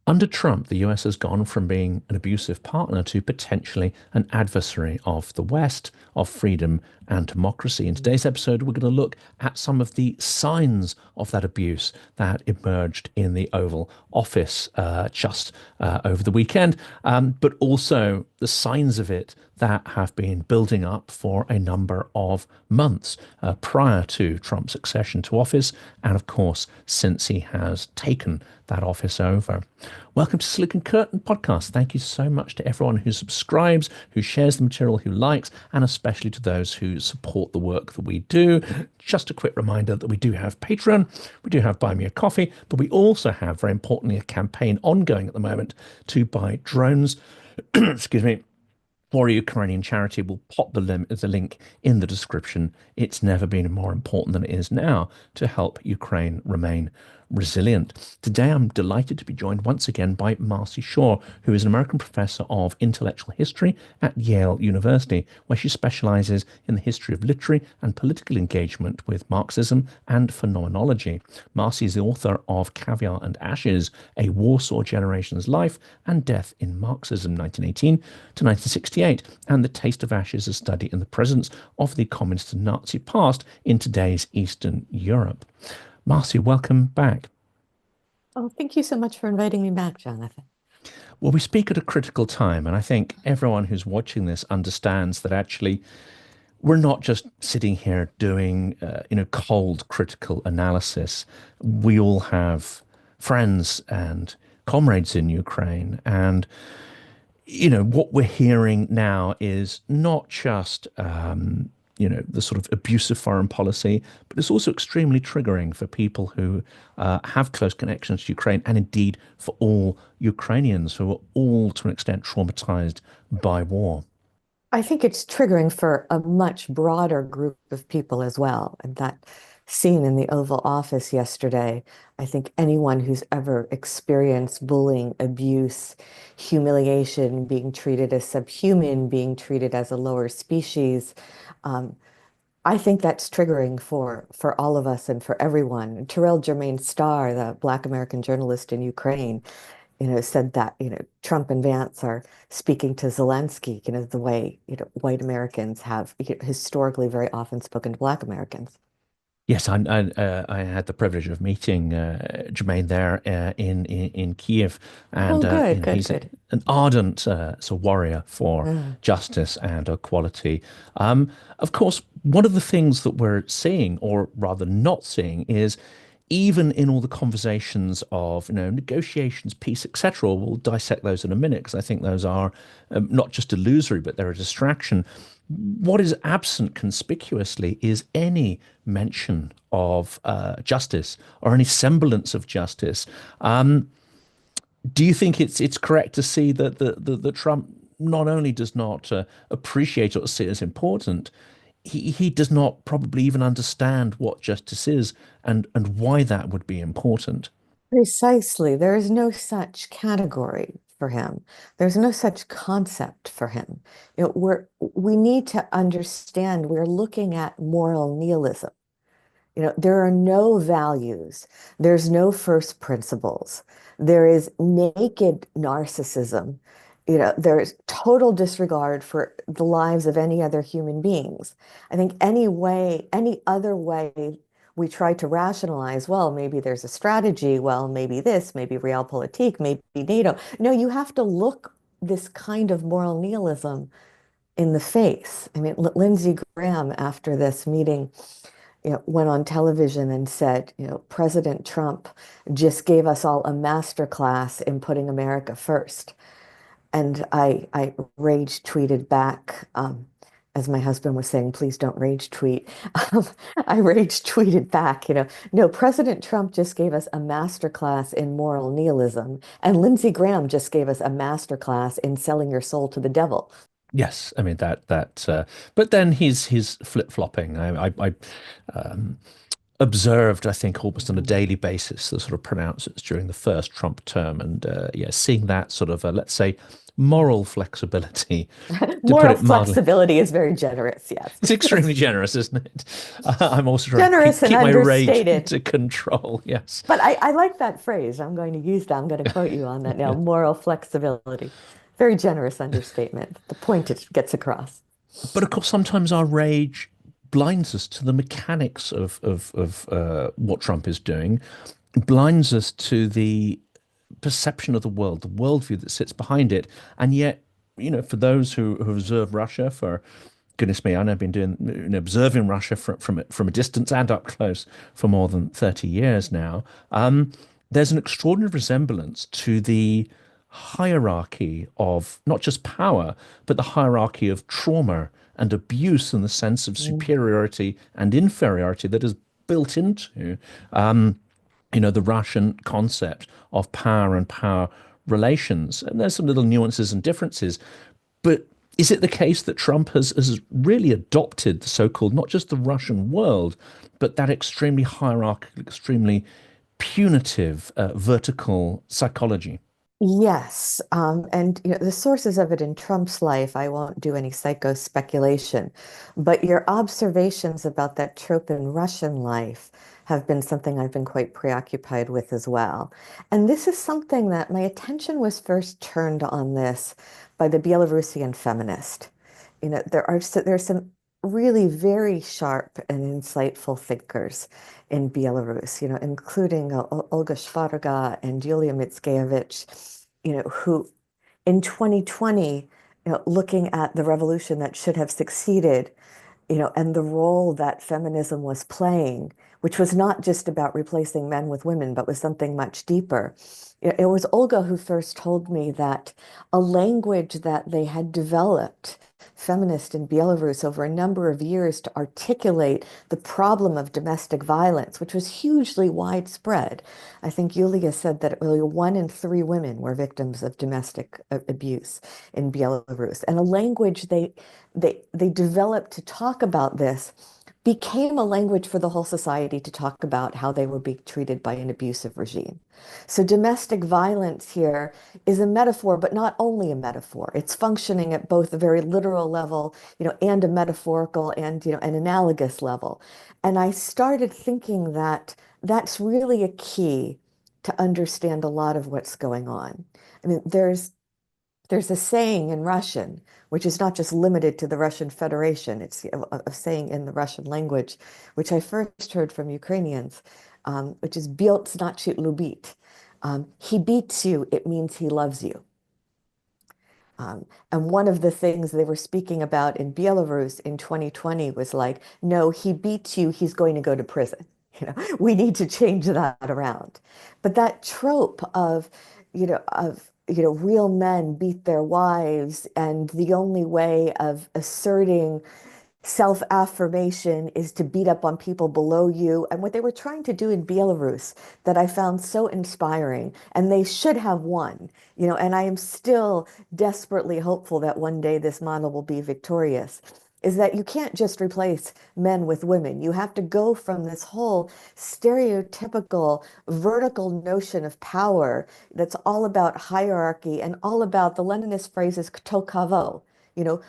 Under Trump, the US has gone from being an abusive partner to potentially an adversary of the West, of freedom and democracy. In today's episode, we're going to look at some of the signs of that abuse that emerged in the Oval Office just over the weekend, but also the signs of it that have been building up for a number of months prior to Trump's accession to office, and of course, since he has taken that office over. Welcome to Silicon Curtain Podcast. Thank you so much to everyone who subscribes, who shares the material, who likes, and especially to those who support the work that we do. Just a quick reminder that we do have Patreon, we do have Buy Me a Coffee, but we also have, very importantly, a campaign ongoing at the moment to buy drones, excuse me, for a Ukrainian charity. We'll pop the link in the description. It's never been more important than it is now to help Ukraine remain resilient. Today, I'm delighted to be joined once again by Marci Shore, who is an American professor of intellectual history at Yale University, where she specializes in the history of literary and political engagement with Marxism and phenomenology. Marci is the author of Caviar and Ashes, A Warsaw Generation's Life and Death in Marxism, 1918 to 1968, and The Taste of Ashes, a study in the presence of the communist and Nazi past in today's Eastern Europe. Marci, welcome back. Oh, thank you so much for inviting me back, Jonathan. Well, we speak at a critical time, and I think everyone who's watching this understands that actually we're not just sitting here doing, cold critical analysis. We all have friends and comrades in Ukraine, and what we're hearing now is not just the sort of abusive foreign policy, but it's also extremely triggering for people who have close connections to Ukraine, and indeed for all Ukrainians who are all, to an extent, traumatized by war. I think it's triggering for a much broader group of people as well. And that scene in the Oval Office yesterday, I think anyone who's ever experienced bullying, abuse, humiliation, being treated as subhuman, being treated as a lower species, I think that's triggering for all of us and for everyone. Terrell Germain Starr, the Black American journalist in Ukraine, said that, Trump and Vance are speaking to Zelensky, the way, white Americans have historically very often spoken to Black Americans. Yes, I had the privilege of meeting Jermaine there in Kiev, Oh, and good, good, he's good. an ardent sort of warrior for Mm. justice and equality. Of course, one of the things that we're seeing, or rather not seeing, is even in all the conversations of negotiations, peace, etc. We'll dissect those in a minute because I think those are not just illusory, but they're a distraction. What is absent conspicuously is any mention of justice or any semblance of justice. Do you think it's correct to see that the Trump not only does not appreciate or see it as important, he does not probably even understand what justice is and why that would be important? Precisely. There is no such category for him. There's no such concept for him. We need to understand we're looking at moral nihilism. There are no values. There's no first principles. There is naked narcissism. There's total disregard for the lives of any other human beings. I think any other way we try to rationalize, well, maybe there's a strategy, well, maybe this, maybe realpolitik, maybe NATO. No, you have to look this kind of moral nihilism in the face. I mean, Lindsey Graham, after this meeting, went on television and said, President Trump just gave us all a master class in putting America first. And I rage tweeted back, as my husband was saying, please don't rage tweet. Um, I rage tweeted back, no, President Trump just gave us a master class in moral nihilism, and Lindsey Graham just gave us a master class in selling your soul to the devil. Yes, I mean but then he's flip-flopping. I observed, I think, almost on a Mhm. daily basis, the sort of pronouncements during the first Trump term, and yeah, seeing that sort of let's say moral flexibility, to put Moral it mildly. flexibility is very generous, yes. It's extremely generous, isn't it? I'm also trying to Generous and keep my rage understated. to control. Yes. But I like that phrase. I'm going to use that. I'm going to quote you on that now. Yeah. Moral flexibility. Very generous understatement. The point it gets across. But of course, sometimes our rage blinds us to the mechanics what Trump is doing, blinds us to the perception of the world, the worldview that sits behind it. And yet, for those who observe Russia for goodness me, I know I've been doing observing Russia from a distance and up close for more than 30 years now. There's an extraordinary resemblance to the hierarchy of not just power, but the hierarchy of trauma and abuse and the sense of Mm. superiority and inferiority that is built into the Russian concept of power and power relations. And there's some little nuances and differences, but is it the case that Trump has really adopted the so-called, not just the Russian world, but that extremely hierarchical, extremely punitive, vertical psychology? Yes, and the sources of it in Trump's life, I won't do any psycho speculation, but your observations about that trope in Russian life have been something I've been quite preoccupied with as well. And this is something that my attention was first turned on this by the Belarusian feminist. There's some really very sharp and insightful thinkers in Belarus, including Olga Shvarga and Yulia Mickiewicz, who in 2020, looking at the revolution that should have succeeded, and the role that feminism was playing, which was not just about replacing men with women, but was something much deeper. It was Olga who first told me that a language that they had developed, feminist in Belarus, over a number of years to articulate the problem of domestic violence, which was hugely widespread. I think Yulia said that really 1 in 3 women were victims of domestic abuse in Belarus. And a language they developed to talk about this became a language for the whole society to talk about how they were being treated by an abusive regime. So domestic violence here is a metaphor, but not only a metaphor. It's functioning at both a very literal level, and a metaphorical and, an analogous level. And I started thinking that that's really a key to understand a lot of what's going on. I mean, there's a saying in Russian, which is not just limited to the Russian Federation. It's a saying in the Russian language, which I first heard from Ukrainians, which is "Bьет значит любить." He beats you, it means he loves you. And one of the things they were speaking about in Belarus in 2020 was like, no, he beats you, he's going to go to prison. We need to change that around. But that trope of, real men beat their wives, and the only way of asserting self-affirmation is to beat up on people below you. And what they were trying to do in Belarus that I found so inspiring, and they should have won, and I am still desperately hopeful that one day this model will be victorious, is that you can't just replace men with women. You have to go from this whole stereotypical vertical notion of power that's all about hierarchy and all about, the Leninist phrase is kto kogo,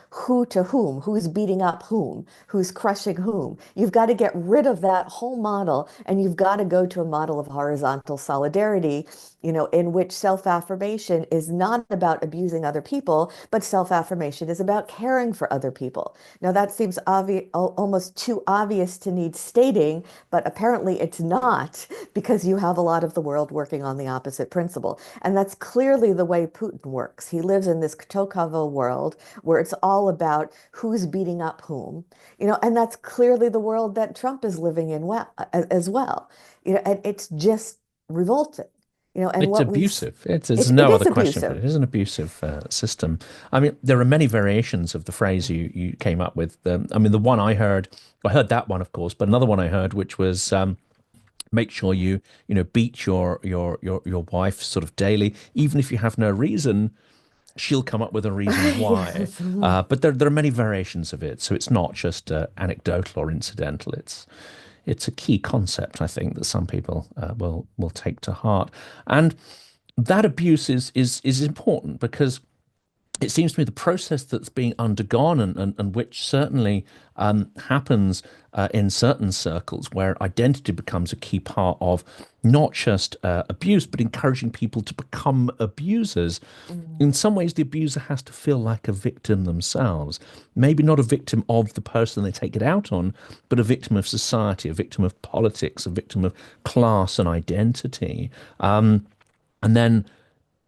who to whom, who's beating up whom, who's crushing whom. You've got to get rid of that whole model, and you've got to go to a model of horizontal solidarity, in which self-affirmation is not about abusing other people, but self-affirmation is about caring for other people. Now, that seems obvious, almost too obvious to need stating, but apparently it's not, because you have a lot of the world working on the opposite principle. And that's clearly the way Putin works. He lives in this kto kogo world where it's all about who's beating up whom, and that's clearly the world that Trump is living in as well, and it's just revolting, and It's what we, abusive. It's it no is other question for it. abusive. It is an abusive system. I mean, there are many variations of the phrase you came up with. I mean, the one I heard that one, of course, but another one I heard, which was make sure you beat your wife sort of daily, even if you have no reason. She'll come up with a reason why. Yes. But there are many variations of it, so it's not just anecdotal or incidental. It's a key concept, I think, that some people will take to heart. And that abuse is important because it seems to me the process that's being undergone and which certainly happens in certain circles where identity becomes a key part of not just abuse, but encouraging people to become abusers. In Mm. some ways, the abuser has to feel like a victim themselves. Maybe not a victim of the person they take it out on, but a victim of society, a victim of politics, a victim of class and identity. And then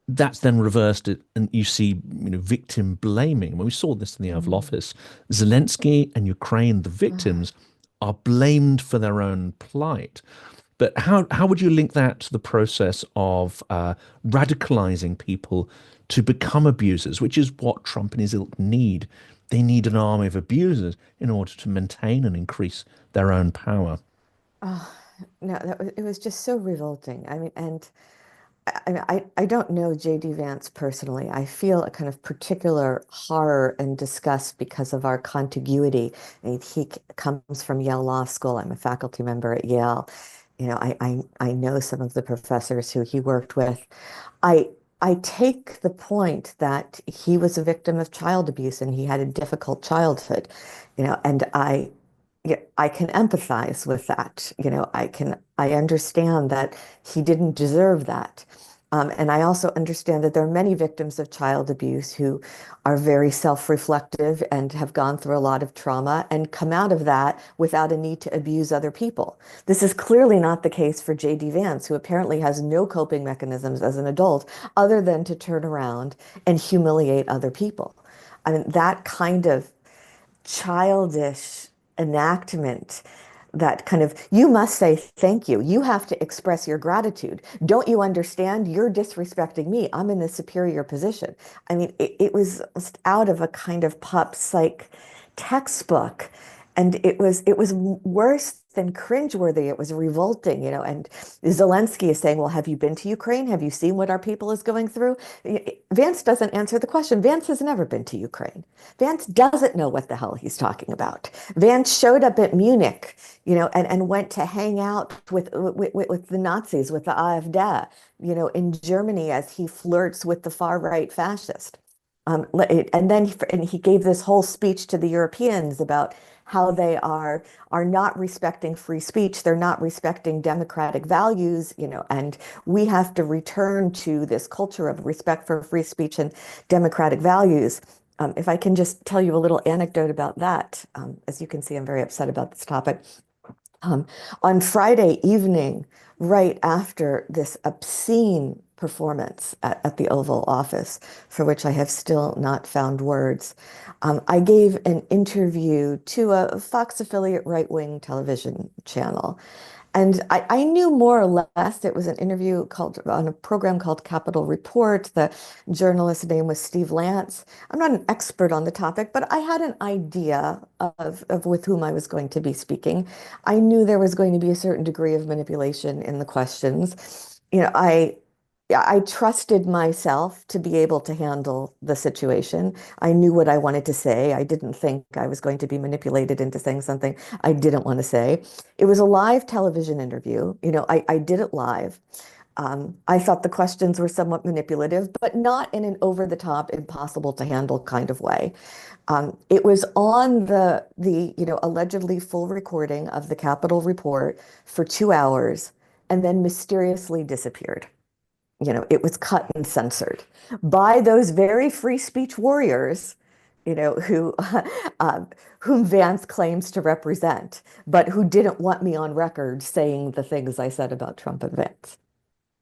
that's then reversed it, and you see, victim blaming. When we saw this in the Oval Mm. Office, Zelensky and Ukraine, the Ah, victims, are blamed for their own plight. But how would you link that to the process of radicalizing people to become abusers, which is what Trump and his ilk need? They need an army of abusers in order to maintain and increase their own power. oh, no, it was just so revolting. I mean, and I don't know J.D. Vance personally. I feel a kind of particular horror and disgust because of our contiguity. I mean, comes from Yale Law School. I'm a faculty member at Yale. I know some of the professors who he worked with. I I take the point that he was a victim of child abuse and he had a difficult childhood, and yeah, I can empathize with that. I understand that he didn't deserve that. And I also understand that there are many victims of child abuse who are very self-reflective and have gone through a lot of trauma and come out of that without a need to abuse other people. This is clearly not the case for J.D. Vance, who apparently has no coping mechanisms as an adult other than to turn around and humiliate other people. I mean, that kind of childish enactment, that kind of, you must say thank you. You have to express your gratitude. Don't you understand? You're disrespecting me. I'm in a superior position. I mean, it was just out of a kind of pop psych textbook. And it was worse than cringeworthy. It was revolting, and Zelensky is saying, well, have you been to Ukraine? Have you seen what our people is going through? Vance doesn't answer the question. Vance has never been to Ukraine. Vance doesn't know what the hell he's talking about. Vance showed up at Munich, and went to hang out with the Nazis, with the AfD, in Germany as he flirts with the far right fascist. And he gave this whole speech to the Europeans about how they are not respecting free speech. They're not respecting democratic values, and we have to return to this culture of respect for free speech and democratic values. If I can just tell you a little anecdote about that, as you can see, I'm very upset about this topic. Um, on Friday evening, right after this obscene performance at the Oval Office, for which I have still not found words, I gave an interview to a Fox affiliate right-wing television channel. And I knew more or less. It was an interview on a program called Capitol Report. The journalist's name was Steve Lance. I'm not an expert on the topic, but I had an idea of with whom I was going to be speaking. I knew there was going to be a certain degree of manipulation in the questions. I trusted myself to be able to handle the situation. I knew what I wanted to say. I didn't think I was going to be manipulated into saying something I didn't want to say. It was a live television interview. I did it live. I thought the questions were somewhat manipulative, but not in an over-the-top, impossible to handle kind of way. It was on the allegedly full recording of the Capitol report for 2 hours and then mysteriously disappeared. It was cut and censored by those very free speech warriors, who whom Vance claims to represent, but who didn't want me on record saying the things I said about Trump and Vance.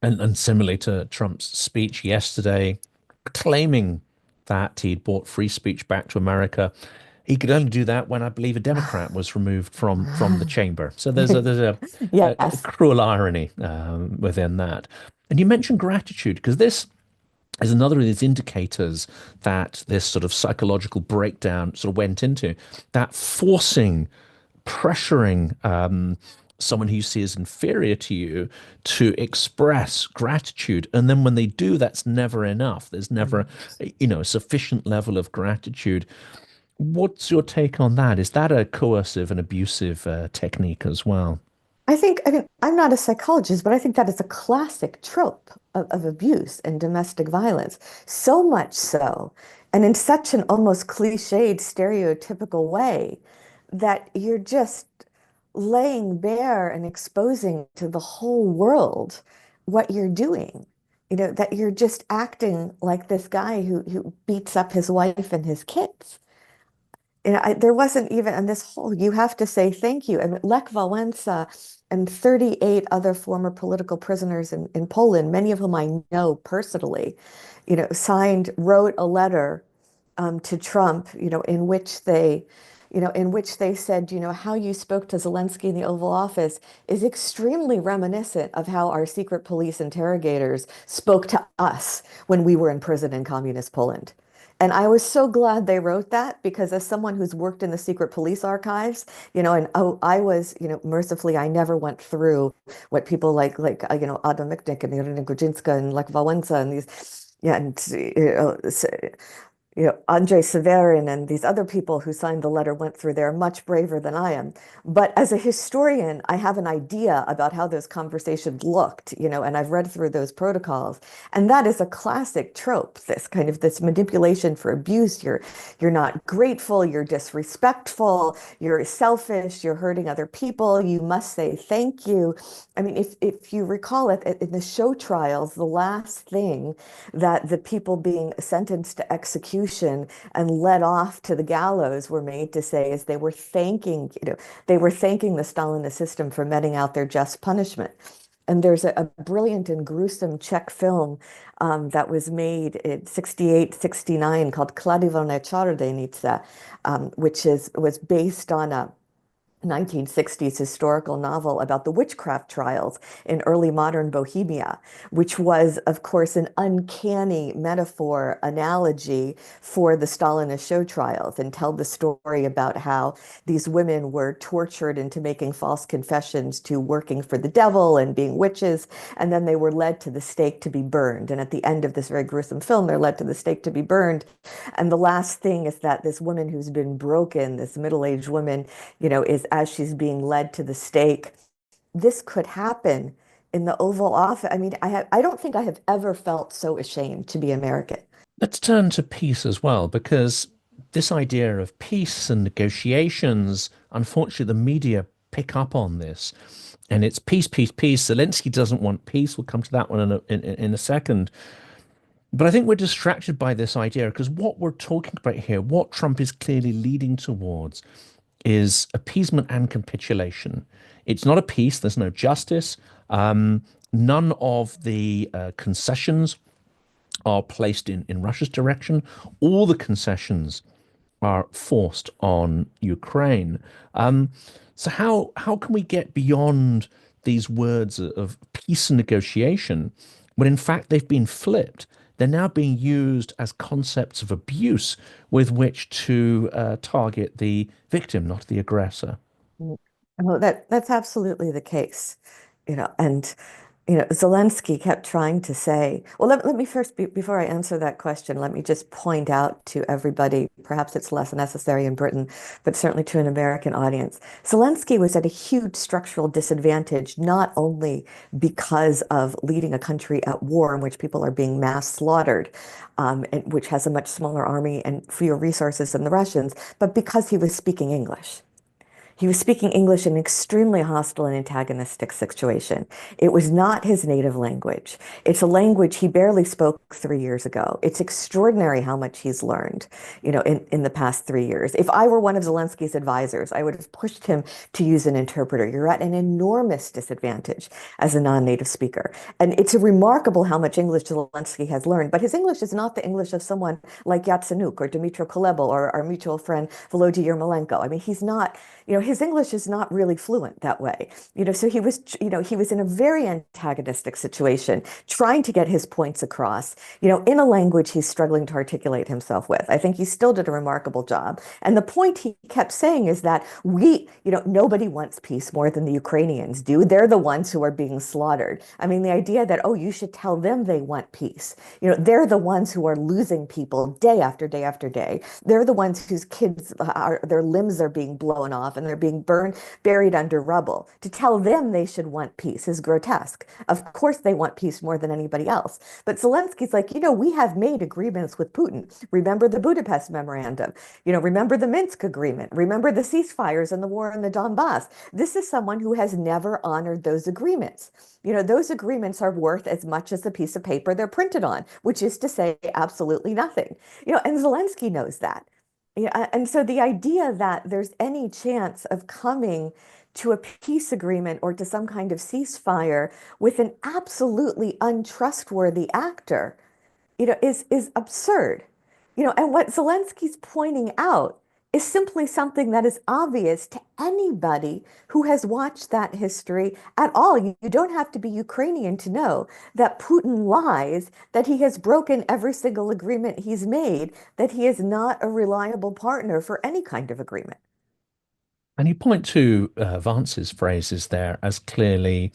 And similarly to Trump's speech yesterday, claiming that he'd brought free speech back to America, he could only do that when I believe a Democrat was removed from the chamber. So there's a Yes. cruel irony within that. And you mentioned gratitude because this is another of these indicators that this sort of psychological breakdown sort of went into, that forcing, pressuring someone who you see as inferior to you to express gratitude. And then when they do, that's never enough. There's never, Mm. a sufficient level of gratitude. What's your take on that? Is that a coercive and abusive technique as well? I mean, I'm not a psychologist, but I think that is a classic trope of abuse and domestic violence. So much so, and in such an almost cliched, stereotypical way that you're just laying bare and exposing to the whole world what you're doing. That you're just acting like this guy who beats up his wife and his kids. There wasn't even, and this whole, you have to say thank you. I mean, Lech Wałęsa and 38 other former political prisoners in Poland, many of whom I know personally, wrote a letter to Trump, in which they said, how you spoke to Zelensky in the Oval Office is extremely reminiscent of how our secret police interrogators spoke to us when we were in prison in communist Poland. And I was so glad they wrote that because as someone who's worked in the secret police archives, and I was, mercifully, I never went through what people Adam Michnik and Irina Grudzinska and Lech Wałęsa and these, yeah, and Andrei Severin and these other people who signed the letter went through there much braver than I am. But as a historian, I have an idea about how those conversations looked, and I've read through those protocols. And that is a classic trope, this manipulation for abuse. You're not grateful, you're disrespectful, you're selfish, you're hurting other people, you must say thank you. I mean, if you recall it in the show trials, the last thing that the people being sentenced to execution and led off to the gallows were made to say is they were thanking the Stalinist system for meting out their just punishment. And there's a brilliant and gruesome Czech film that was made in 68, 69 called Kladivone Čarodějnice, which was based on a 1960s historical novel about the witchcraft trials in early modern Bohemia, which was, of course, an uncanny metaphor analogy for the Stalinist show trials and tell the story about how these women were tortured into making false confessions to working for the devil and being witches, and then they were led to the stake to be burned. And at the end of this very gruesome film, they're led to the stake to be burned. And the last thing is that this woman who's been broken, this middle-aged woman, is as she's being led to the stake. This could happen in the Oval Office. I mean, I don't think I have ever felt so ashamed to be American. Let's turn to peace as well, because this idea of peace and negotiations, unfortunately, the media pick up on this. And it's peace, peace, peace. Zelensky doesn't want peace. We'll come to that one in a second. But I think we're distracted by this idea because what we're talking about here, what Trump is clearly leading towards, is appeasement and capitulation. It's not a peace. There's no justice. None of the concessions are placed in Russia's direction. All the concessions are forced on Ukraine. So how can we get beyond these words of peace and negotiation when in fact they've been flipped? They're now being used as concepts of abuse with which to target the victim, not the aggressor. Oh, that's absolutely the case, and Zelensky kept trying to say, well, let me first, before I answer that question, let me just point out to everybody, perhaps it's less necessary in Britain, but certainly to an American audience. Zelensky was at a huge structural disadvantage, not only because of leading a country at war in which people are being mass slaughtered, and which has a much smaller army and fewer resources than the Russians, but because he was speaking English. He was speaking English in an extremely hostile and antagonistic situation. It was not his native language. It's a language he barely spoke 3 years ago. It's extraordinary how much he's learned, in the past 3 years. If I were one of Zelensky's advisors, I would have pushed him to use an interpreter. You're at an enormous disadvantage as a non-native speaker. And it's remarkable how much English Zelensky has learned, but his English is not the English of someone like Yatsenuk or Dmytro Kuleba or our mutual friend Volodya Yermolenko. I mean, he's not, his English is not really fluent that way. So he was in a very antagonistic situation, trying to get his points across, in a language he's struggling to articulate himself with. I think he still did a remarkable job. And the point he kept saying is that nobody wants peace more than the Ukrainians do. They're the ones who are being slaughtered. I mean, the idea that, oh, you should tell them they want peace. They're the ones who are losing people day after day after day. They're the ones whose kids their limbs are being blown off and they're being buried under rubble. To tell them they should want peace is grotesque. Of course, they want peace more than anybody else. But Zelensky's like, we have made agreements with Putin. Remember the Budapest Memorandum. Remember the Minsk Agreement. Remember the ceasefires and the war in the Donbass. This is someone who has never honored those agreements. Those agreements are worth as much as the piece of paper they're printed on, which is to say absolutely nothing. And Zelensky knows that. Yeah, and so the idea that there's any chance of coming to a peace agreement or to some kind of ceasefire with an absolutely untrustworthy actor, is absurd. And what Zelensky's pointing out is simply something that is obvious to anybody who has watched that history at all. You don't have to be Ukrainian to know that Putin lies, that he has broken every single agreement he's made, that he is not a reliable partner for any kind of agreement. And you point to Vance's phrases there as clearly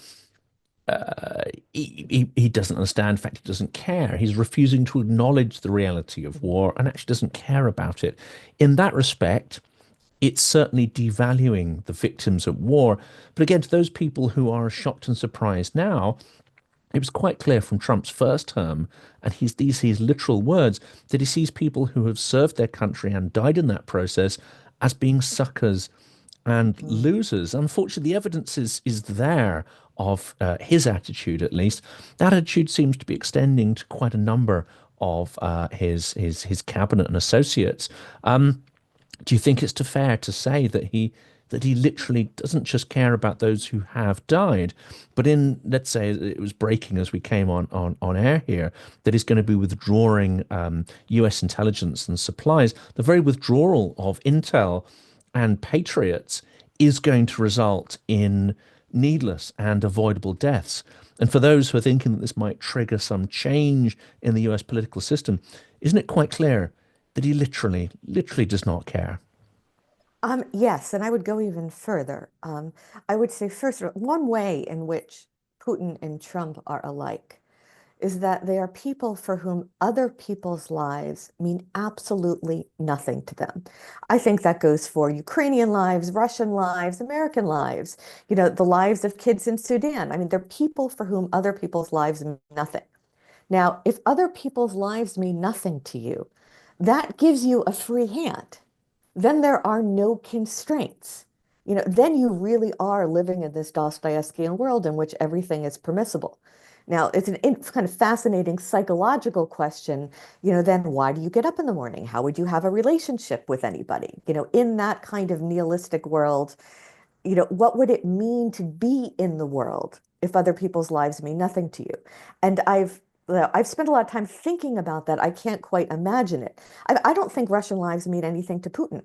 he doesn't understand. In fact, he doesn't care. He's refusing to acknowledge the reality of war and actually doesn't care about it. In that respect, it's certainly devaluing the victims of war. But again, to those people who are shocked and surprised now, it was quite clear from Trump's first term, and his literal words, that he sees people who have served their country and died in that process as being suckers and Mm. losers. Unfortunately, the evidence is there of his attitude, at least. That attitude seems to be extending to quite a number of his cabinet and associates. Do you think it's fair to say that he literally doesn't just care about those who have died, but in, let's say it was breaking as we came on air here, that he's going to be withdrawing US intelligence and supplies. The very withdrawal of intel and patriots is going to result in needless and avoidable deaths. And for those who are thinking that this might trigger some change in the US political system, isn't it quite clear that he literally does not care? Yes, and I would go even further. I would say, first, one way in which Putin and Trump are alike is that they are people for whom other people's lives mean absolutely nothing to them. I think that goes for Ukrainian lives, Russian lives, American lives, the lives of kids in Sudan. I mean, they're people for whom other people's lives mean nothing. Now, if other people's lives mean nothing to you, that gives you a free hand. Then there are no constraints. Then you really are living in this Dostoevskian world in which everything is permissible. Now, it's an kind of fascinating psychological question. Then why do you get up in the morning? How would you have a relationship with anybody? In that kind of nihilistic world, what would it mean to be in the world if other people's lives mean nothing to you? And I've spent a lot of time thinking about that. I can't quite imagine it. I don't think Russian lives mean anything to Putin.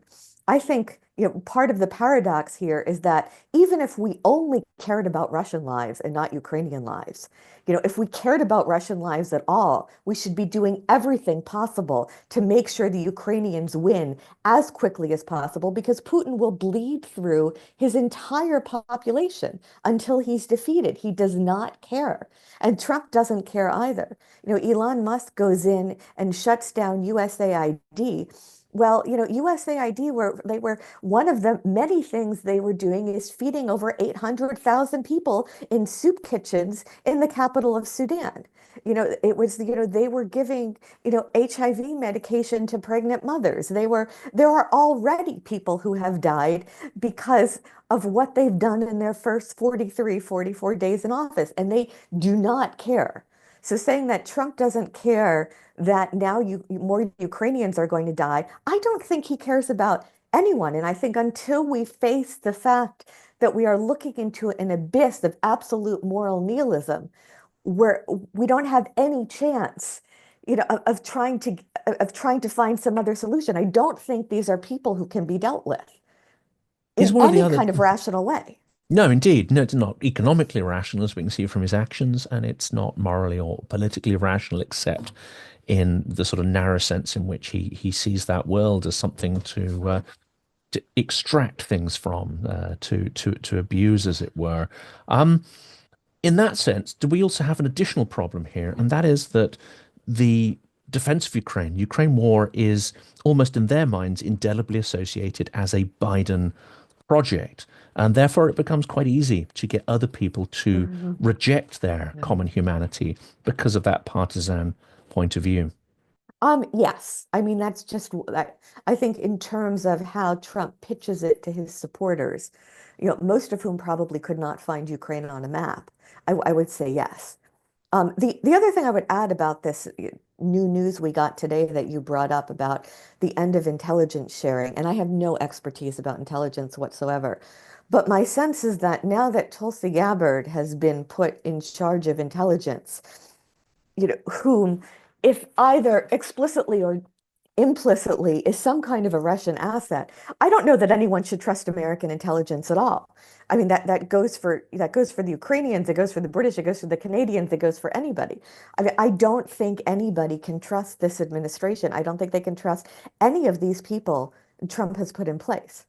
I think, part of the paradox here is that even if we only cared about Russian lives and not Ukrainian lives, if we cared about Russian lives at all, we should be doing everything possible to make sure the Ukrainians win as quickly as possible because Putin will bleed through his entire population until he's defeated. He does not care. And Trump doesn't care either. Elon Musk goes in and shuts down USAID. Well, USAID they were one of the many things they were doing is feeding over 800,000 people in soup kitchens in the capital of Sudan. It was, they were giving, HIV medication to pregnant mothers. There are already people who have died because of what they've done in their first 43, 44 days in office, and they do not care. So saying that Trump doesn't care that now more Ukrainians are going to die, I don't think he cares about anyone. And I think until we face the fact that we are looking into an abyss of absolute moral nihilism, where we don't have any chance, of trying to find some other solution. I don't think these are people who can be dealt with He's in one of the any other. kind of rational way. No, indeed. No, it's not economically rational, as we can see from his actions, and it's not morally or politically rational, except in the sort of narrow sense in which he sees that world as something to extract things from, to abuse, as it were. Um, in that sense, do we also have an additional problem here? And that is that the defense of Ukraine war is almost in their minds indelibly associated as a Biden project. And therefore, it becomes quite easy to get other people to Mhm. reject their common humanity because of that partisan point of view. Yes. I mean, that's just I think in terms of how Trump pitches it to his supporters, most of whom probably could not find Ukraine on a map. I would say yes. The other thing I would add about this new news we got today that you brought up about the end of intelligence sharing, and I have no expertise about intelligence whatsoever, but my sense is that now that Tulsi Gabbard has been put in charge of intelligence, whom, if either explicitly or implicitly, is some kind of a Russian asset, I don't know that anyone should trust American intelligence at all. I mean, that goes for the Ukrainians, it goes for the British, it goes for the Canadians, it goes for anybody. I mean, I don't think anybody can trust this administration. I don't think they can trust any of these people Trump has put in place.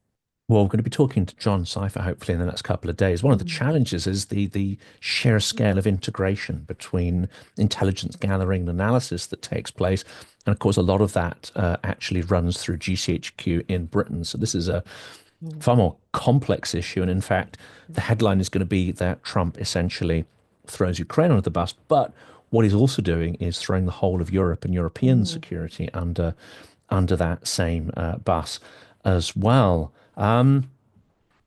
Well, we're going to be talking to John Cipher hopefully in the next couple of days. One of the Mhm. challenges is the sheer scale of integration between intelligence gathering and analysis that takes place. And of course, a lot of that actually runs through GCHQ in Britain. So this is a Mhm. far more complex issue. And in fact, the headline is going to be that Trump essentially throws Ukraine under the bus. But what he's also doing is throwing the whole of Europe and European Mhm. security under that same bus as well.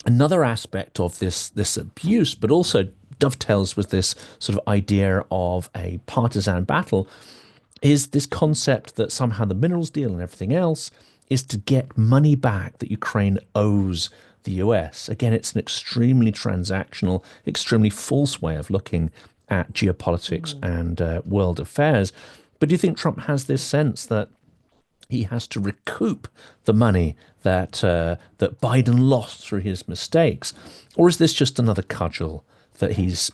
Another aspect of this abuse, but also dovetails with this sort of idea of a partisan battle, is this concept that somehow the minerals deal and everything else is to get money back that Ukraine owes the US. Again, it's an extremely transactional, extremely false way of looking at geopolitics Mhm. and world affairs. But do you think Trump has this sense that he has to recoup the money that Biden lost through his mistakes, or is this just another cudgel that he's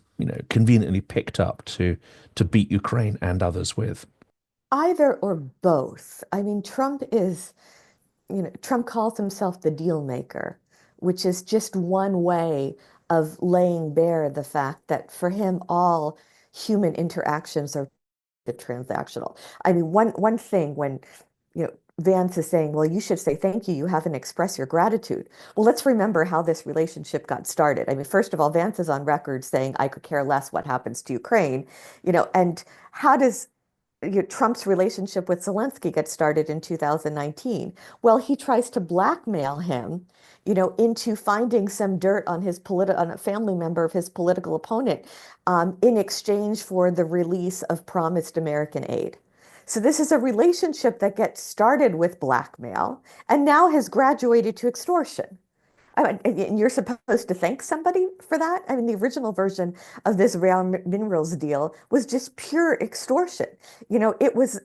conveniently picked up to beat Ukraine and others with? Either or both. I mean, Trump calls himself the deal maker, which is just one way of laying bare the fact that for him, all human interactions are transactional. I mean, one thing when, Vance is saying, well, you should say thank you. You haven't expressed your gratitude. Well, let's remember how this relationship got started. I mean, first of all, Vance is on record saying, I could care less what happens to Ukraine, and how does Trump's relationship with Zelensky gets started in 2019. Well, he tries to blackmail him, into finding some dirt on on a family member of his political opponent, in exchange for the release of promised American aid. So this is a relationship that gets started with blackmail and now has graduated to extortion. And you're supposed to thank somebody for that? I mean, the original version of this rare minerals deal was just pure extortion. It was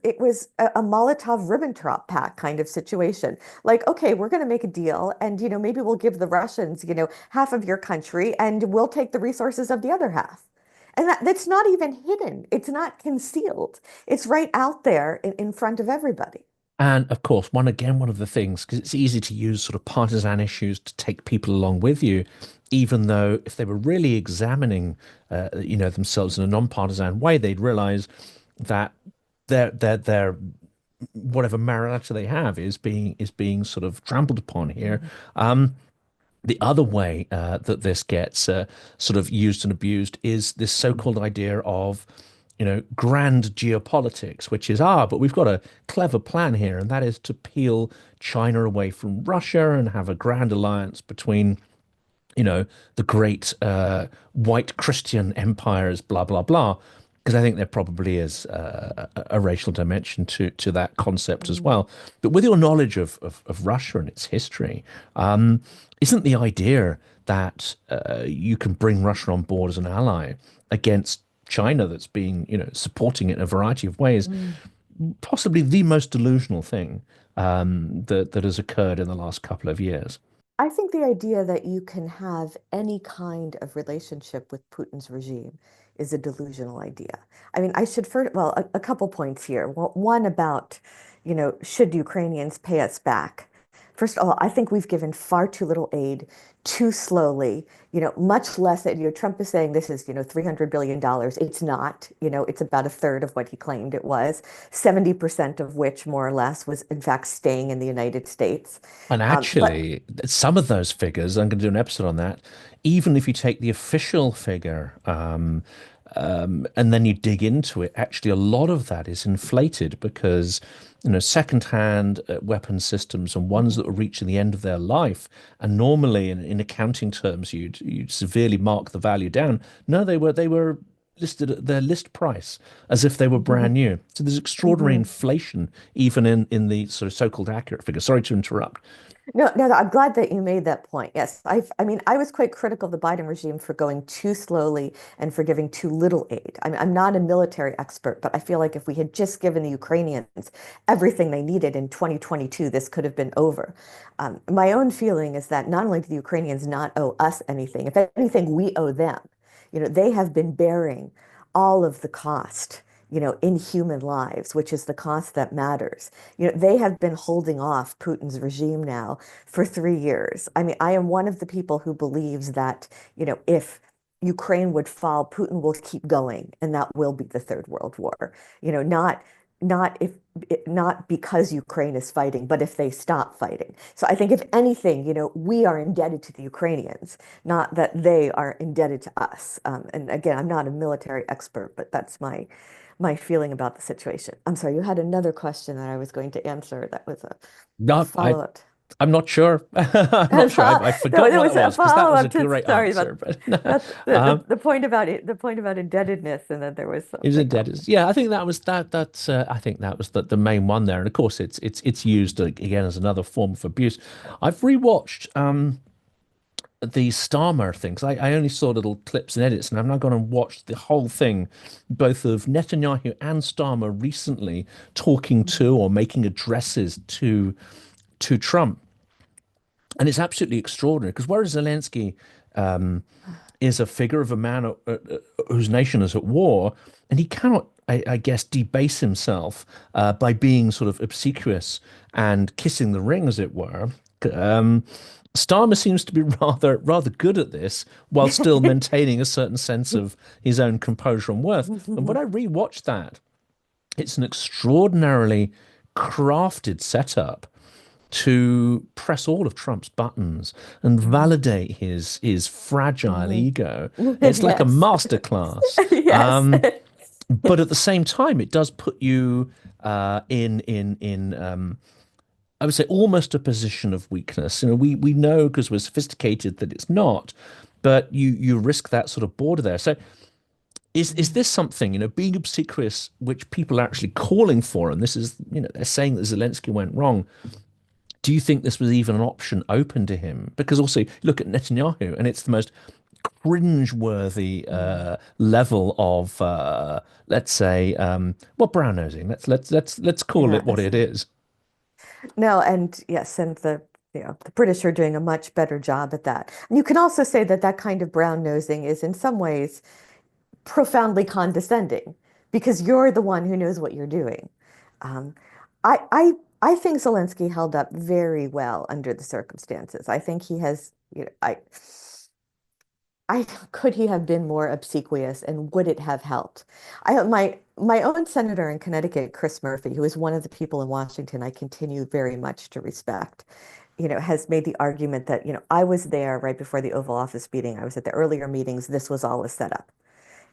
a Molotov-Ribbentrop pact kind of situation. Like, okay, we're going to make a deal, and maybe we'll give the Russians, half of your country, and we'll take the resources of the other half. And that's not even hidden. It's not concealed. It's right out there in front of everybody. And of course, one of the things, because it's easy to use sort of partisan issues to take people along with you, even though if they were really examining, themselves in a non-partisan way, they'd realize that their whatever morality they have is being sort of trampled upon here. Mhm. The other way that this gets sort of used and abused is this so-called idea of, grand geopolitics, which is, but we've got a clever plan here, and that is to peel China away from Russia and have a grand alliance between, the great white Christian empires, blah, blah, blah. Because I think there probably is a racial dimension to that concept as Mhm. well. But with your knowledge of Russia and its history, isn't the idea that you can bring Russia on board as an ally against China that's being, supporting it in a variety of ways, Mhm. possibly the most delusional thing that has occurred in the last couple of years? I think the idea that you can have any kind of relationship with Putin's regime is a delusional idea. I mean, I should first, well, a couple points here. Well, one about, should Ukrainians pay us back? First of all, I think we've given far too little aid too slowly, much less that, Trump is saying this is, $300 billion. It's not, it's about a third of what he claimed it was, 70% of which more or less was in fact staying in the United States. And But actually, some of those figures, I'm going to do an episode on that, even if you take the official figure and then you dig into it, actually, a lot of that is inflated because, second-hand weapon systems and ones that are reaching the end of their life, and normally in accounting terms, you'd severely mark the value down. No, they were listed at their list price as if they were Mhm, brand new. So there's extraordinary mhm. inflation even in the sort of so-called accurate figure. Sorry to interrupt. No, no, I'm glad that you made that point. Yes, I mean, I was quite critical of the Biden regime for going too slowly and for giving too little aid. I'm not a military expert, but I feel like if we had just given the Ukrainians everything they needed in 2022, this could have been over. My own feeling is that not only do the Ukrainians not owe us anything, if anything, we owe them. They have been bearing all of the cost, in human lives, which is the cost that matters. They have been holding off Putin's regime now for 3 years. I mean, I am one of the people who believes that, if Ukraine would fall, Putin will keep going, and that will be the Third World War. Not if not because Ukraine is fighting, but if they stop fighting. So I think if anything, we are indebted to the Ukrainians, not that they are indebted to us. And again, I'm not a military expert, but that's my feeling about the situation. I'm sorry, you had another question that I was going to answer. That was a No, follow-up. I'm not sure. I'm not sure. I've No, forgotten there what was that a was because that was a follow-up to, great sorry answer. about But that's the point about it, the point about indebtedness, and then there was it was something else. indebted. Yeah, I think that was that. That's I think that was the main one there. And of course, it's used again as another form of abuse. I've rewatched the Starmer things. I only saw little clips and edits, and I've now gone and watched the whole thing, both of Netanyahu and Starmer recently talking to or making addresses to Trump. And it's absolutely extraordinary because whereas Zelensky is a figure of a man whose nation is at war, and he cannot, I guess, debase himself by being sort of obsequious and kissing the ring, as it were. Um, Starmer seems to be rather good at this, while still maintaining a certain sense of his own composure and worth. And when I rewatched that, it's an extraordinarily crafted setup to press all of Trump's buttons and validate his fragile ego. It's like a Yes. masterclass. Yes. But at the same time, it does put you in I would say almost a position of weakness. We know because we're sophisticated that it's not, but you risk that sort of border there. So is this something, being obsequious, which people are actually calling for, and this is, they're saying that Zelensky went wrong. Do you think this was even an option open to him? Because also look at Netanyahu, and it's the most cringe-worthy level of, let's say, well, brown nosing. Let's call it what Yes. it is. No, and yes, and the British are doing a much better job at that. And you can also say that that kind of brown nosing is in some ways profoundly condescending because you're the one who knows what you're doing. Um, I think Zelensky held up very well under the circumstances. I think he has, I could he have been more obsequious and would it have helped? My own senator in Connecticut, Chris Murphy, who is one of the people in Washington I continue very much to respect, has made the argument that, I was there right before the Oval Office meeting. I was at the earlier meetings. This was all a setup,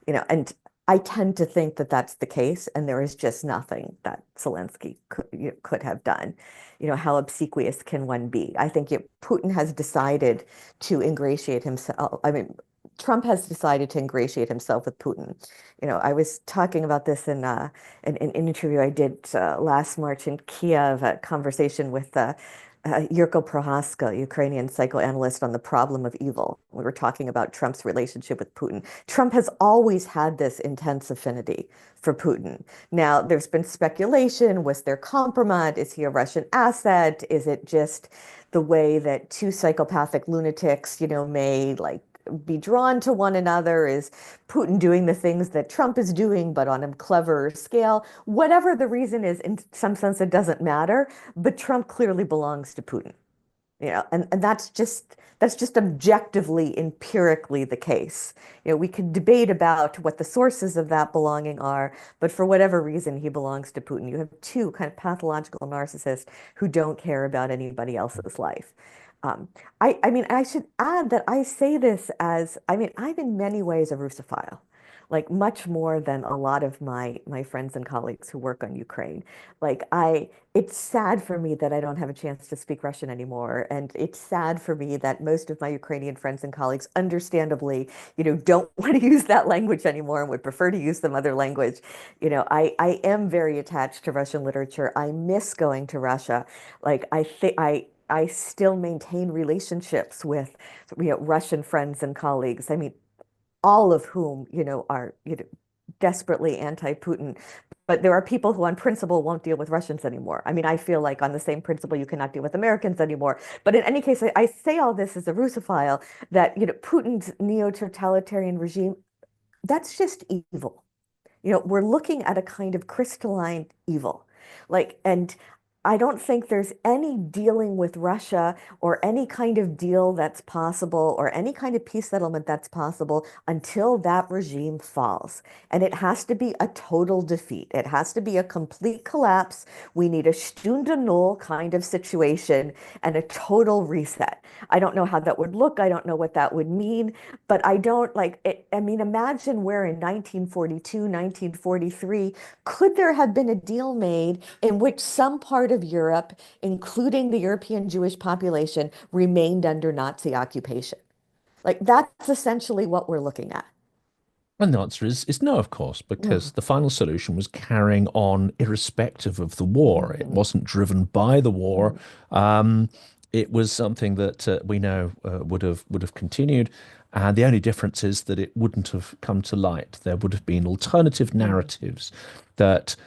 and I tend to think that that's the case, and there is just nothing that Zelensky could have done. How obsequious can one be? I think Putin has decided to ingratiate himself. I mean, Trump has decided to ingratiate himself with Putin. I was talking about this in an interview I did last March in Kiev, a conversation with Yurko Prohaska, Ukrainian psychoanalyst, on the problem of evil. We were talking about Trump's relationship with Putin. Trump has always had this intense affinity for Putin. Now, there's been speculation. Was there compromise? Is he a Russian asset? Is it just the way that two psychopathic lunatics, may like be drawn to one another? Is Putin doing the things that Trump is doing, but on a cleverer scale? Whatever the reason is, in some sense, it doesn't matter. But Trump clearly belongs to Putin. And that's just objectively, empirically the case. We could debate about what the sources of that belonging are, but for whatever reason, he belongs to Putin. You have two kind of pathological narcissists who don't care about anybody else's life. Um, I mean, I should add that I say this as, I mean, I'm in many ways a Russophile, like much more than a lot of my friends and colleagues who work on Ukraine. It's sad for me that I don't have a chance to speak Russian anymore, and it's sad for me that most of my Ukrainian friends and colleagues, understandably, don't want to use that language anymore and would prefer to use some other language. I am very attached to Russian literature. I miss going to Russia. Like I think I still maintain relationships with Russian friends and colleagues. I mean, all of whom, are, desperately anti-Putin. But there are people who on principle won't deal with Russians anymore. I mean, I feel like on the same principle, you cannot deal with Americans anymore. But in any case, I say all this as a Russophile that, Putin's neo-totalitarian regime, that's just evil. We're looking at a kind of crystalline evil. And I don't think there's any dealing with Russia or any kind of deal that's possible or any kind of peace settlement that's possible until that regime falls. And it has to be a total defeat. It has to be a complete collapse. We need a Stunde Null kind of situation and a total reset. I don't know how that would look. I don't know what that would mean, but I don't like it. I mean, imagine where in 1942, 1943, could there have been a deal made in which some part of Europe, including the European Jewish population, remained under Nazi occupation? Like that's essentially what we're looking at. And the answer is no, of course, because No. the final solution was carrying on irrespective of the war. It Mhm. wasn't driven by the war. Mhm. Um, it was something that we know would have continued. And the only difference is that it wouldn't have come to light. There would have been alternative Mhm. narratives that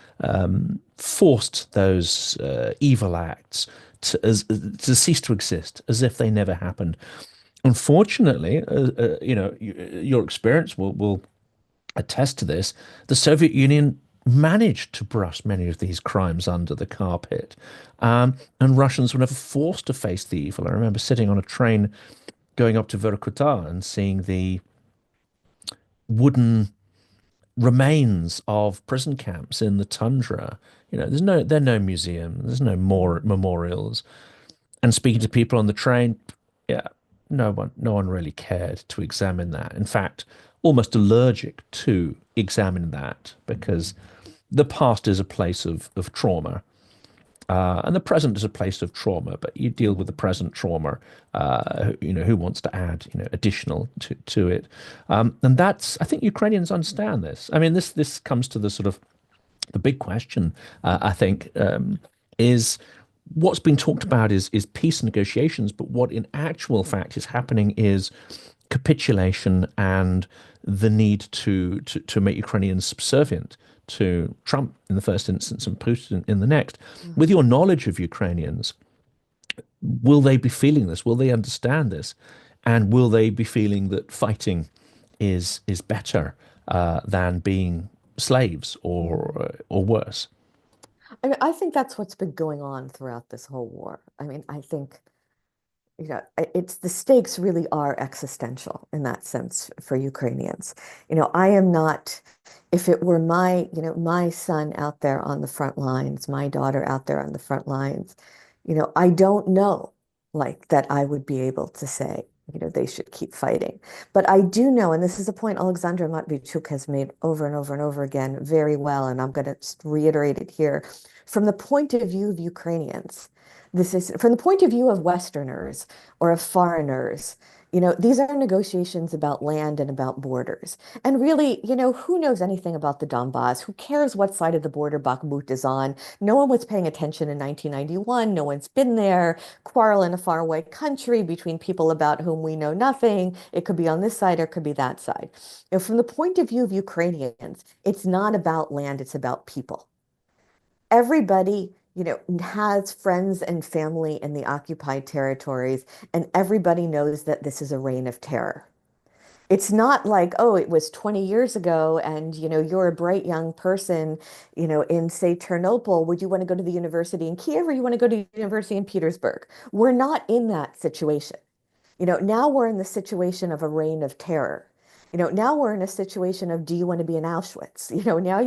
forced those evil acts to cease to exist, as if they never happened. Unfortunately, your experience will attest to this, the Soviet Union managed to brush many of these crimes under the carpet. And Russians were never forced to face the evil. I remember sitting on a train going up to Vorkuta and seeing the wooden remains of prison camps in the tundra. There are no museums, there's no more memorials. And speaking to people on the train, yeah, no one really cared to examine that. In fact, almost allergic to examine that because the past is a place of trauma. And the present is a place of trauma, but you deal with the present trauma. Who wants to add, additional to it? And that's, I think, Ukrainians understand this. I mean, this comes to the sort of the big question. I think is what's been talked about is peace negotiations, but what in actual fact is happening is capitulation and the need to make Ukrainians subservient to Trump in the first instance and Putin in the next. With Mhm. your knowledge of Ukrainians, will they be feeling this? Will they understand this? And will they be feeling that fighting is better than being slaves Mhm. or worse? I mean, I think that's what's been going on throughout this whole war. I mean, I think, it's the stakes really are existential in that sense for Ukrainians. I am not, if it were my son out there on the front lines, my daughter out there on the front lines, I don't know like that I would be able to say, they should keep fighting. But I do know, and this is a point Alexandra Matvichuk has made over and over and over again very well, and I'm going to just reiterate it here. From the point of view of Ukrainians, this is from the point of view of Westerners or of foreigners. These are negotiations about land and about borders. And really, who knows anything about the Donbass? Who cares what side of the border Bakhmut is on? No one was paying attention in 1991. No one's been there. Quarrel in a faraway country between people about whom we know nothing. It could be on this side or it could be that side. From the point of view of Ukrainians, it's not about land, it's about people. Everybody, has friends and family in the occupied territories, and everybody knows that this is a reign of terror. It's not like, oh, it was 20 years ago and, you're a bright young person, in, say, Ternopil. Would you want to go to the university in Kiev or you want to go to the university in Petersburg? We're not in that situation. Now we're in the situation of a reign of terror. Now we're in a situation of, do you want to be in Auschwitz? Now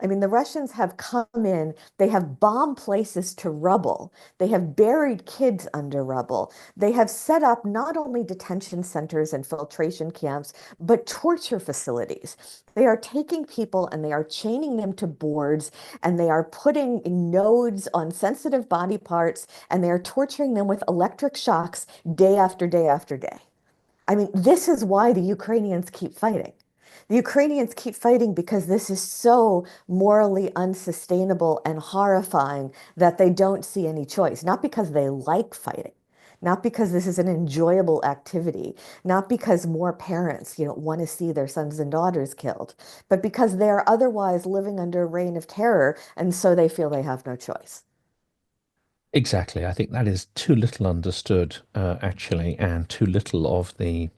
I mean, the Russians have come in, they have bombed places to rubble. They have buried kids under rubble. They have set up not only detention centers and filtration camps, but torture facilities. They are taking people and they are chaining them to boards and they are putting nodes on sensitive body parts and they are torturing them with electric shocks day after day after day. I mean, this is why the Ukrainians keep fighting. The Ukrainians keep fighting because this is so morally unsustainable and horrifying that they don't see any choice. Not because they like fighting, not because this is an enjoyable activity, not because more parents, want to see their sons and daughters killed, but because they are otherwise living under a reign of terror, and so they feel they have no choice. Exactly. I think that is too little understood, actually, and too little of the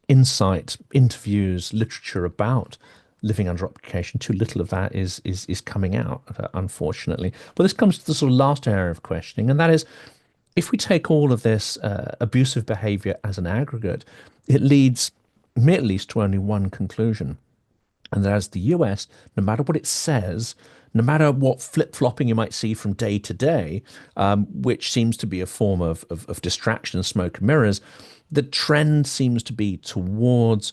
insight, interviews, literature about living under occupation. Too little of that is coming out, unfortunately. But this comes to the sort of last area of questioning, and that is, if we take all of this abusive behavior as an aggregate, it leads me at least to only one conclusion, and that is the US, no matter what it says, no matter what flip-flopping you might see from day to day, which seems to be a form of distraction, smoke and mirrors, the trend seems to be towards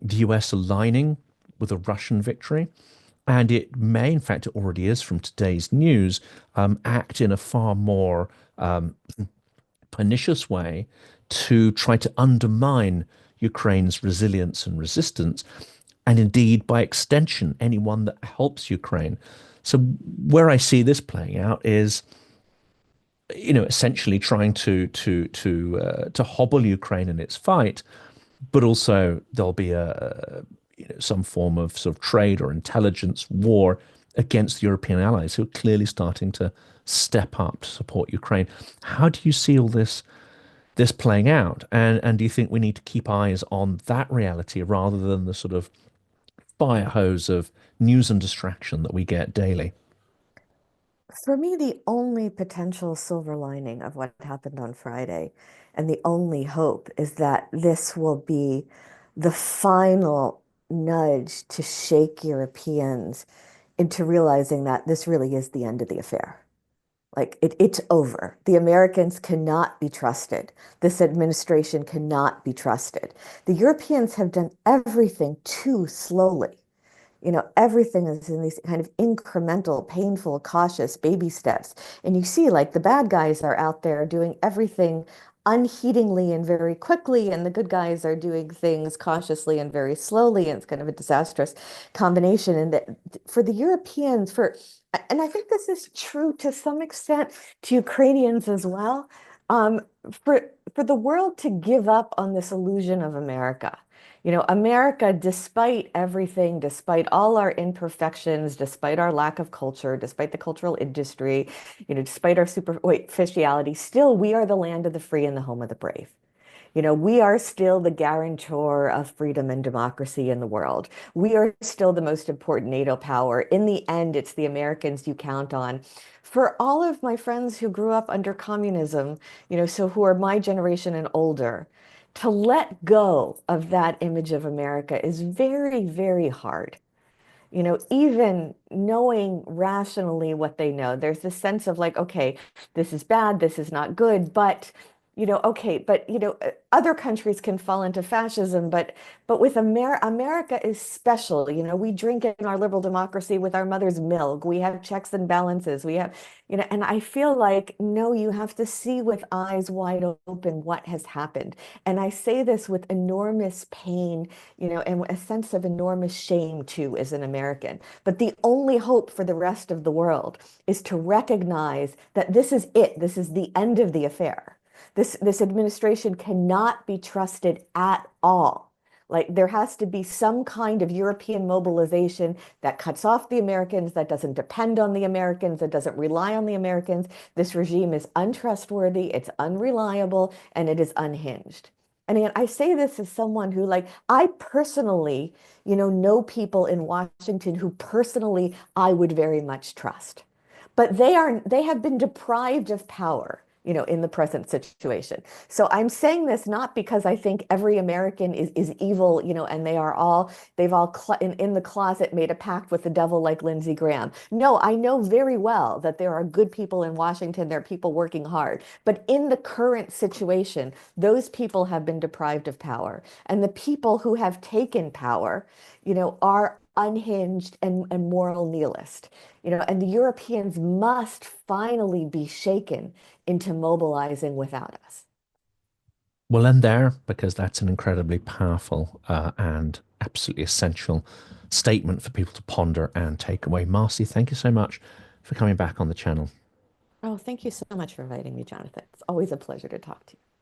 the US aligning with a Russian victory. And it may, in fact, it already is from today's news, act in a far more pernicious way to try to undermine Ukraine's resilience and resistance, and indeed, by extension, anyone that helps Ukraine. So where I see this playing out is, essentially trying to hobble Ukraine in its fight, but also there'll be some form of sort of trade or intelligence war against the European allies who are clearly starting to step up to support Ukraine. How do you see all this playing out? And do you think we need to keep eyes on that reality rather than the sort of fire hose of news and distraction that we get daily? For me, the only potential silver lining of what happened on Friday, and the only hope, is that this will be the final nudge to shake Europeans into realizing that this really is the end of the affair. Like it's over. The Americans cannot be trusted. This administration cannot be trusted. The Europeans have done everything too slowly. Everything is in these kind of incremental, painful, cautious baby steps. And you see, like, the bad guys are out there doing everything unheedingly and very quickly, and the good guys are doing things cautiously and very slowly. And it's kind of a disastrous combination. And that for the Europeans, and I think this is true to some extent to Ukrainians as well, um, for for the world to give up on this illusion of America. America, despite everything, despite all our imperfections, despite our lack of culture, despite the cultural industry, despite our superficiality, still we are the land of the free and the home of the brave. We are still the guarantor of freedom and democracy in the world. We are still the most important NATO power. In the end, it's the Americans you count on. For all of my friends who grew up under communism, so who are my generation and older, to let go of that image of America is very, very hard. Even knowing rationally what they know, there's this sense of like, okay, this is bad, this is not good, but okay, but other countries can fall into fascism, but with America is special. We drink in our liberal democracy with our mother's milk. We have checks and balances. We have, and I feel like, no, you have to see with eyes wide open what has happened. And I say this with enormous pain, and a sense of enormous shame too, as an American. But the only hope for the rest of the world is to recognize that this is it. This is the end of the affair. This administration cannot be trusted at all. Like, there has to be some kind of European mobilization that cuts off the Americans, that doesn't depend on the Americans, that doesn't rely on the Americans. This regime is untrustworthy, it's unreliable, and it is unhinged. And again, I say this as someone who, like, I personally, know people in Washington who personally I would very much trust. But they have been deprived of power, in the present situation. So I'm saying this not because I think every American is evil, and they've all in the closet made a pact with the devil like Lindsey Graham. No, I know very well that there are good people in Washington, there are people working hard. But in the current situation, those people have been deprived of power. And the people who have taken power, are unhinged and moral nihilist. And the Europeans must finally be shaken into mobilizing without us. We'll end there because that's an incredibly powerful and absolutely essential statement for people to ponder and take away. Marcy, thank you so much for coming back on the channel. Oh, thank you so much for inviting me, Jonathan. It's always a pleasure to talk to you.